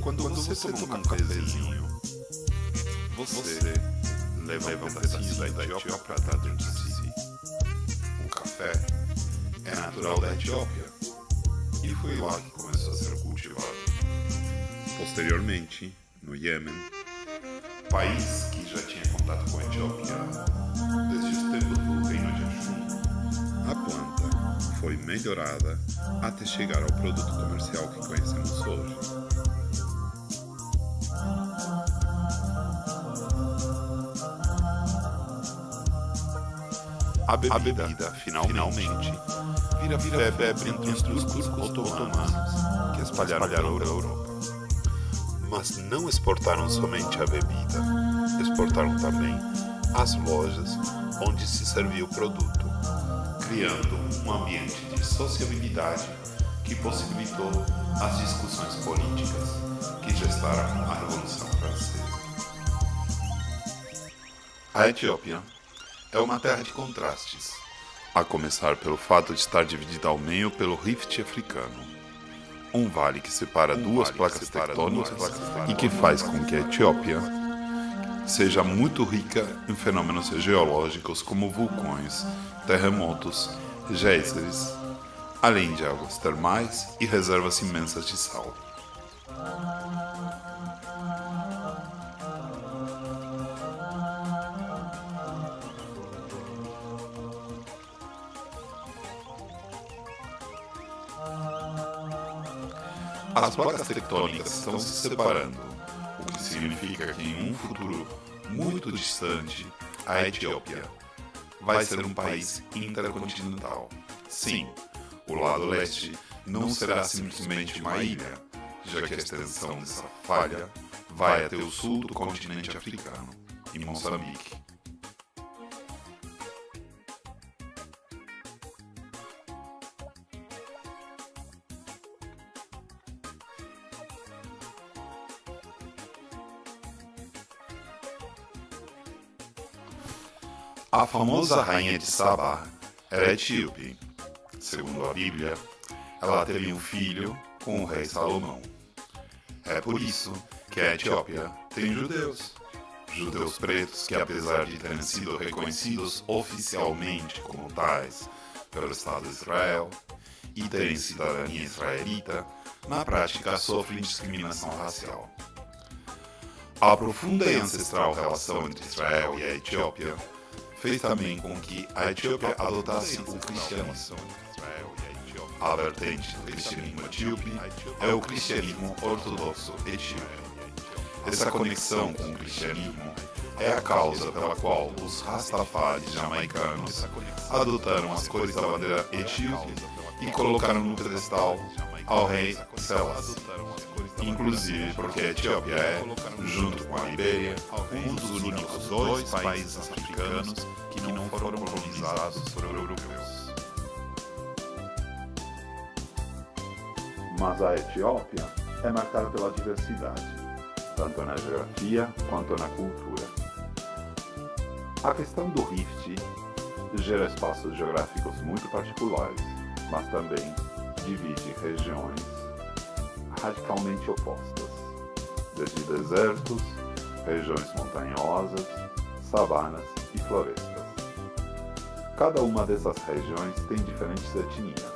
Quando você toma um cafezinho, você leva um pedacinho da Etiópia para dentro de si. O café é natural da Etiópia e foi lá que começou a ser cultivado. Posteriormente, no Iêmen, país que já tinha contato com a Etiópia desde os tempos do reino de Ashur, a planta foi melhorada até chegar ao produto comercial que conhecemos hoje. A bebida finalmente vira febre entre os turcos otomanos que espalharam pela Europa. Mas não exportaram somente a bebida, exportaram também as lojas onde se servia o produto, criando um ambiente de sociabilidade que possibilitou as discussões políticas que gestaram a Revolução Francesa. A Etiópia é uma terra de contrastes, a começar pelo fato de estar dividida ao meio pelo Rift africano, um vale que separa duas placas tectônicas e que faz com que a Etiópia seja muito rica em fenômenos geológicos como vulcões, terremotos, géiseres, além de águas termais e reservas imensas de sal. As placas tectônicas estão se separando, o que significa que em um futuro muito distante, a Etiópia vai ser um país intercontinental. Sim, o lado leste não será simplesmente uma ilha, já que a extensão dessa falha vai até o sul do continente africano, em Moçambique. A famosa rainha de Sabá era etíope. Segundo a Bíblia, ela teve um filho com o rei Salomão. É por isso que a Etiópia tem judeus. Judeus pretos que, apesar de terem sido reconhecidos oficialmente como tais pelo Estado de Israel e terem cidadania israelita, na prática sofrem discriminação racial. A profunda e ancestral relação entre Israel e a Etiópia fez também com que a Etiópia adotasse o cristianismo. A vertente do cristianismo etíope é o cristianismo ortodoxo etíope. Essa conexão com o cristianismo é a causa pela qual os Rastafaris jamaicanos adotaram as cores da bandeira etíope e colocaram no pedestal ao rei Selassie. Inclusive porque a Etiópia é, junto com a Libéria, um dos únicos dois países africanos que não foram colonizados por europeus. Mas a Etiópia é marcada pela diversidade, tanto na geografia quanto na cultura. A questão do Rift gera espaços geográficos muito particulares, mas também divide regiões radicalmente opostas, desde desertos, regiões montanhosas, savanas e florestas. Cada uma dessas regiões tem diferentes etnias,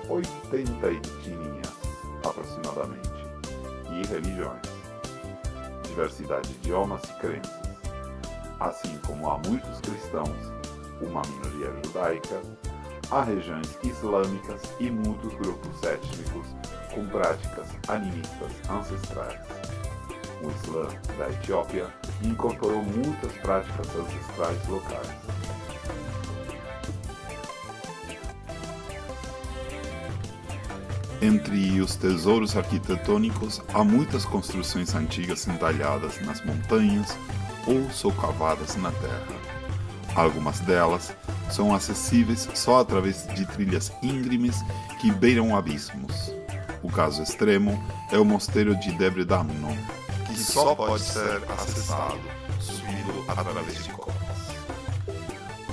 80 etnias aproximadamente, e religiões, diversidade de idiomas e crenças, assim como há muitos cristãos, uma minoria judaica, há regiões islâmicas e muitos grupos étnicos com práticas animistas ancestrais. O Islã da Etiópia incorporou muitas práticas ancestrais locais. Entre os tesouros arquitetônicos, há muitas construções antigas entalhadas nas montanhas ou socavadas na terra. Algumas delas são acessíveis só através de trilhas íngremes que beiram abismos. O caso extremo é o mosteiro de Debre Damno, que só pode ser acessado subindo através de copas.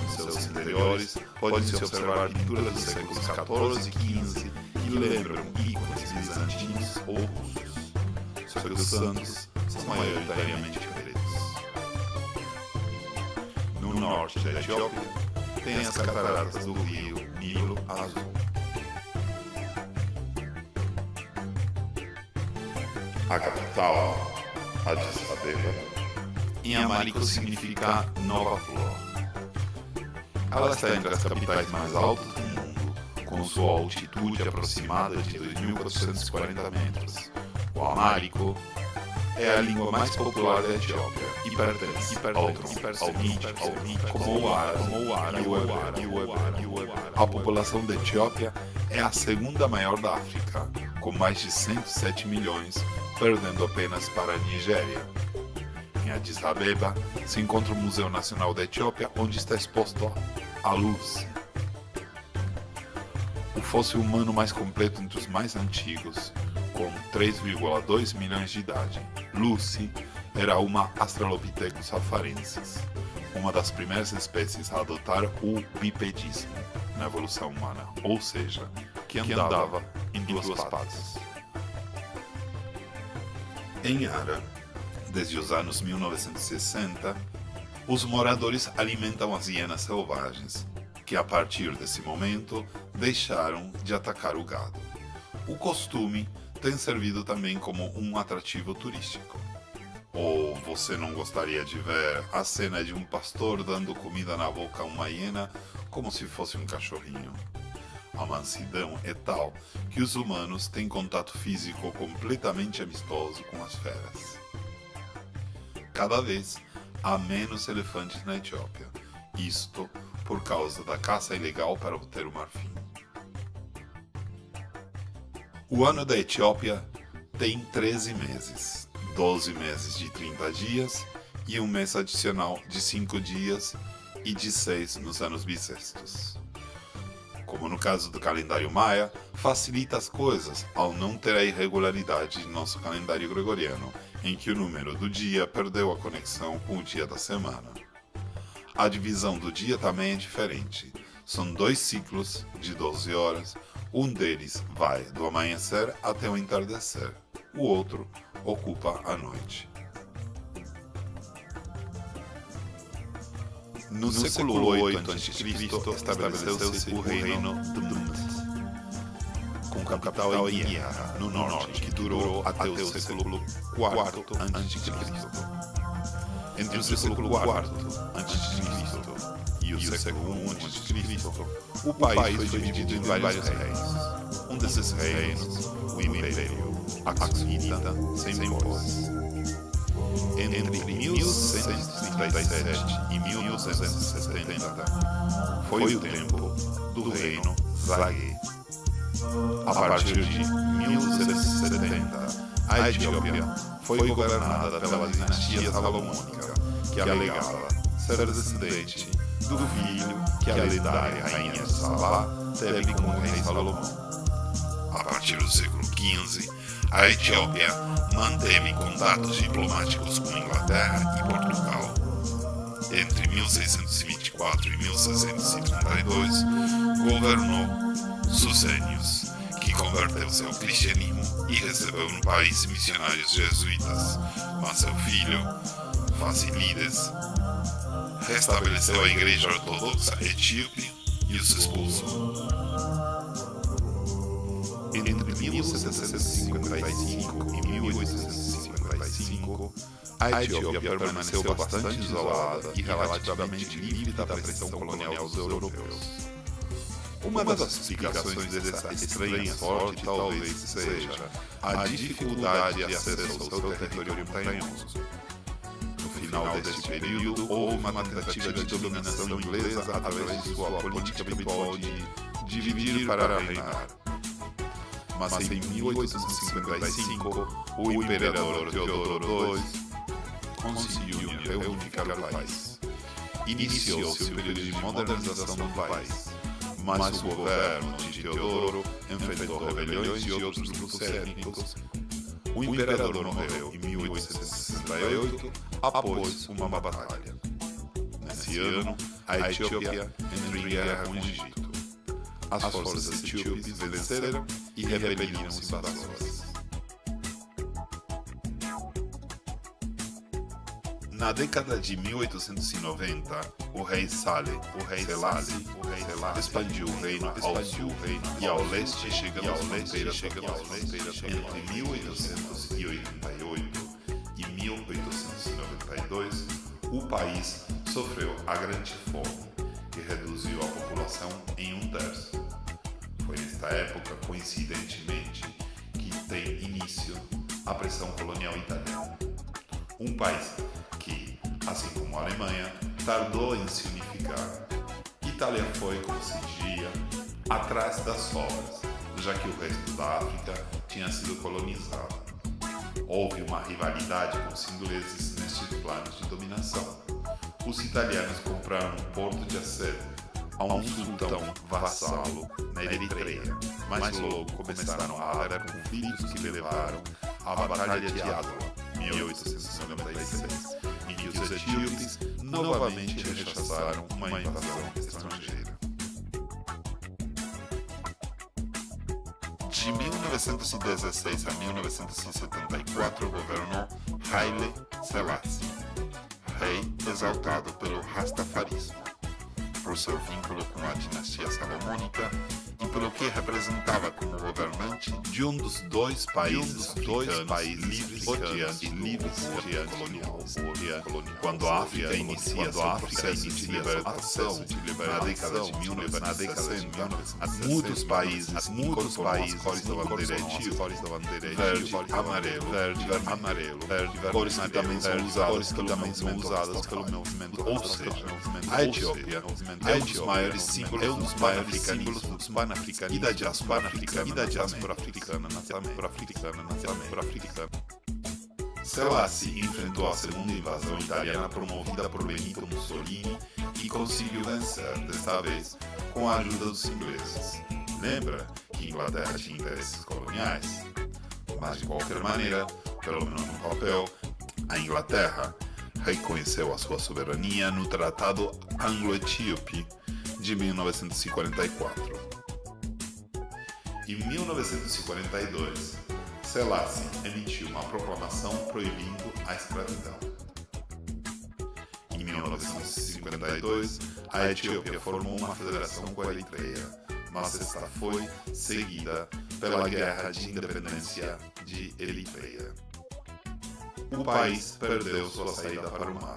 Em seus interiores pode-se observar pinturas dos séculos XIV e XV que lembram ícones bizantinos ou russos. só que os santos são maioritariamente pretos. No norte da Etiópia, tem as cataratas do rio Nilo Azul. A capital, Addis Abeba, em amárico significa Nova Flor. Ela está entre as capitais mais altas do mundo, com sua altitude aproximada de 2.440 metros. O amárico é a língua mais popular da Etiópia e pertence ao semita como o árabe e o hebreu. A população da Etiópia é a segunda maior da África, com mais de 107 milhões, perdendo apenas para a Nigéria. Em Addis Abeba se encontra o Museu Nacional da Etiópia, onde está exposto a Lucy, o fóssil humano mais completo entre os mais antigos, com 3,2 milhões de idade. Lucy era uma Australopithecus afarensis, uma das primeiras espécies a adotar o bipedismo na evolução humana, ou seja, que andava em duas patas. Em Ara, desde os anos 1960, os moradores alimentam as hienas selvagens, que a partir desse momento deixaram de atacar o gado. O costume tem servido também como um atrativo turístico. Ou você não gostaria de ver a cena de um pastor dando comida na boca a uma hiena como se fosse um cachorrinho? A mansidão é tal que os humanos têm contato físico completamente amistoso com as feras. Cada vez há menos elefantes na Etiópia, isto por causa da caça ilegal para obter o marfim. O ano da Etiópia tem 13 meses, 12 meses de 30 dias e um mês adicional de 5 dias e de 6 nos anos bissextos. Como no caso do calendário maia, facilita as coisas ao não ter a irregularidade de nosso calendário gregoriano, em que o número do dia perdeu a conexão com o dia da semana. A divisão do dia também é diferente. São 2 ciclos de 12 horas, um deles vai do amanhecer até o entardecer, o outro ocupa a noite. No século VIII a.C. estabeleceu-se o reino Dumunt, com capital em Yara, no norte, que durou até o século IV a.C. Entre o século IV a.C. e o século I a.C., o país foi dividido em vários reinos. Um desses reinos, o Império Axumita, sem voz. Entre 1137 e 1270 foi o tempo do reino Zaghe. A partir de 1770, a Etiópia foi governada pela dinastia salomônica, que alegava ser descendente do filho que a lendária rainha de Sabá teve com o rei Salomão. A partir do século XV, a Etiópia manteve contatos diplomáticos com Inglaterra e Portugal. Entre 1624 e 1632, governou Sucênios, que converteu-se ao cristianismo e recebeu no país missionários jesuítas, mas seu filho, Fasilides, restabeleceu a igreja ortodoxa etíope e os expulsou. Entre 1755 e 1855, a Etiópia permaneceu bastante isolada e relativamente livre da pressão colonial dos europeus. Uma das explicações dessa estranha sorte talvez seja a dificuldade de acesso ao seu território montanhoso. No final deste período, houve uma tentativa de dominação inglesa através de sua política habitual de dividir para reinar. Mas em 1855, o imperador Teodoro II conseguiu reunificar o país. Iniciou-se o período de modernização do país, mas o governo de Teodoro enfrentou rebeliões de outros grupos étnicos. O imperador morreu em 1868 após uma batalha. Nesse ano, a Etiópia entrou em guerra com o Egito. As forças etíopes venceram e repeliram os invasores. Na década de 1890, o rei Selassie expandiu o reino ao sul e ao leste, chegando às fronteiras entre 1888 e 1892. O país sofreu a Grande Fome, que reduziu a população em 1/3. Foi nesta época, coincidentemente, que tem início a pressão colonial italiana. Um país que, assim como a Alemanha, tardou em se unificar. Itália foi, como se dizia, atrás das sobras, já que o resto da África tinha sido colonizado. Houve uma rivalidade com os ingleses nestes planos de dominação. Os italianos compraram o porto de Aceh a um sultão vassalo na Eritreia, mas logo começaram a haver conflitos que levaram à Batalha de Adwa, 1896, em que os etíopes novamente rechaçaram uma invasão estrangeira. De 1916 a 1974 governou Haile Selassie, rei exaltado pelo rastafarismo, por seu vínculo com a dinastia salomônica e pelo que representava como governante de um dos dois países livres odiantes colonial. Quando a África inicia seu processo de libertação na década de 1960, muitos países incorporaram cores da bandeira etíope, verde, amarelo, cores que também são usadas pelo movimento. Ou seja, a Etiópia é um dos maiores símbolos dos pan-africanos e da diáspora africana. Selassie enfrentou a segunda invasão italiana promovida por Benito Mussolini e conseguiu vencer, desta vez, com a ajuda dos ingleses. Lembra que Inglaterra tinha interesses coloniais? Mas, de qualquer maneira, pelo menos no papel, a Inglaterra reconheceu a sua soberania no Tratado Anglo-Etíope de 1944. Em 1942, Selassie emitiu uma proclamação proibindo a escravidão. Em 1952, a Etiópia formou uma federação com a Eritreia, mas esta foi seguida pela Guerra de Independência de Eritreia. O país perdeu sua saída para o mar.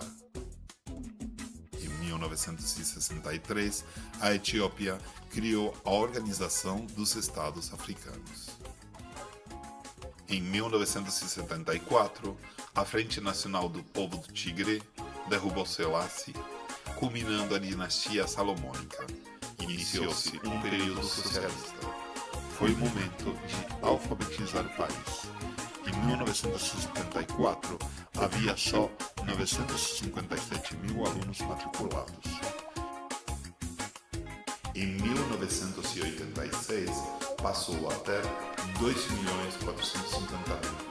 Em 1963, a Etiópia criou a Organização dos Estados Africanos. Em 1974, a Frente Nacional do Povo do Tigre derrubou Selassie, culminando a dinastia salomônica. Iniciou-se um período socialista. Foi o momento de alfabetizar o país. Em 1974, havia só 957 mil alunos matriculados. Em 1986, passou a ter 2.450.000.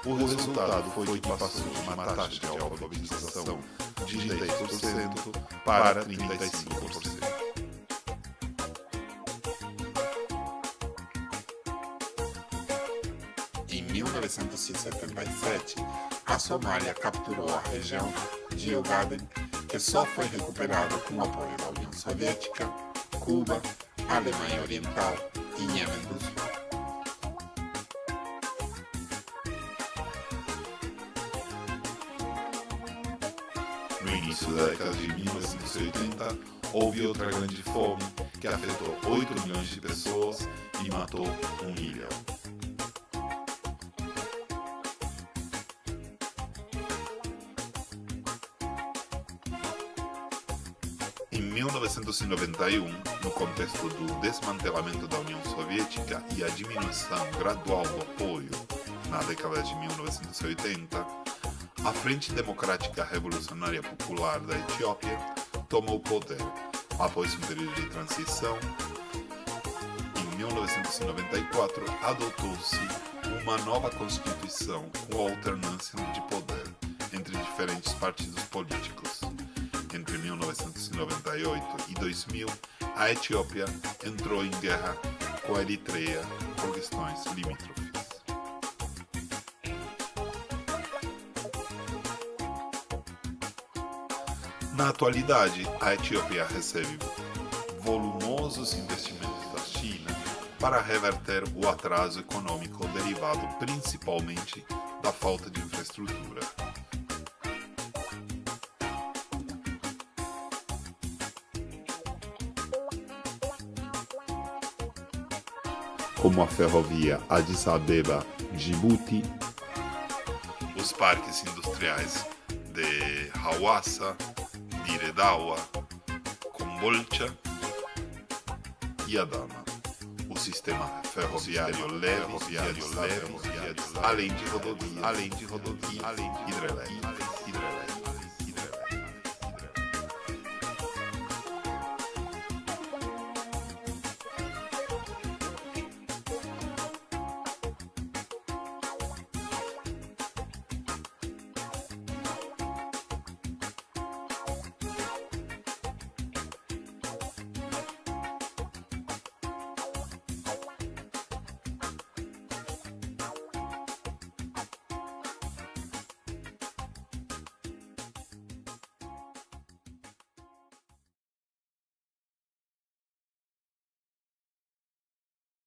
O resultado foi que passou de uma taxa de alfabetização de 10% para 35%. Em 1977, a Somália capturou a região de Ogaden, que só foi recuperada com o apoio da União Soviética, Cuba, Alemanha Oriental e Iêmen do Sul. No início da década de 1980, houve outra grande fome que afetou 8 milhões de pessoas e matou 1 milhão. Em 1991, no contexto do desmantelamento da União Soviética e a diminuição gradual do apoio na década de 1980, a Frente Democrática Revolucionária Popular da Etiópia tomou o poder após um período de transição. Em 1994, adotou-se uma nova Constituição com alternância de poder entre diferentes partidos políticos. Entre 1998 e 2000, a Etiópia entrou em guerra com a Eritreia por questões limítrofes. Na atualidade, a Etiópia recebe volumosos investimentos da China para reverter o atraso econômico derivado principalmente da falta de infraestrutura. Como a ferrovia Addis Abeba-Djibouti, Os parques industriais de Hawassa, Diredawa, Kombolcha e Adama, o sistema ferroviário leve, além de rodovias hidrelétricas.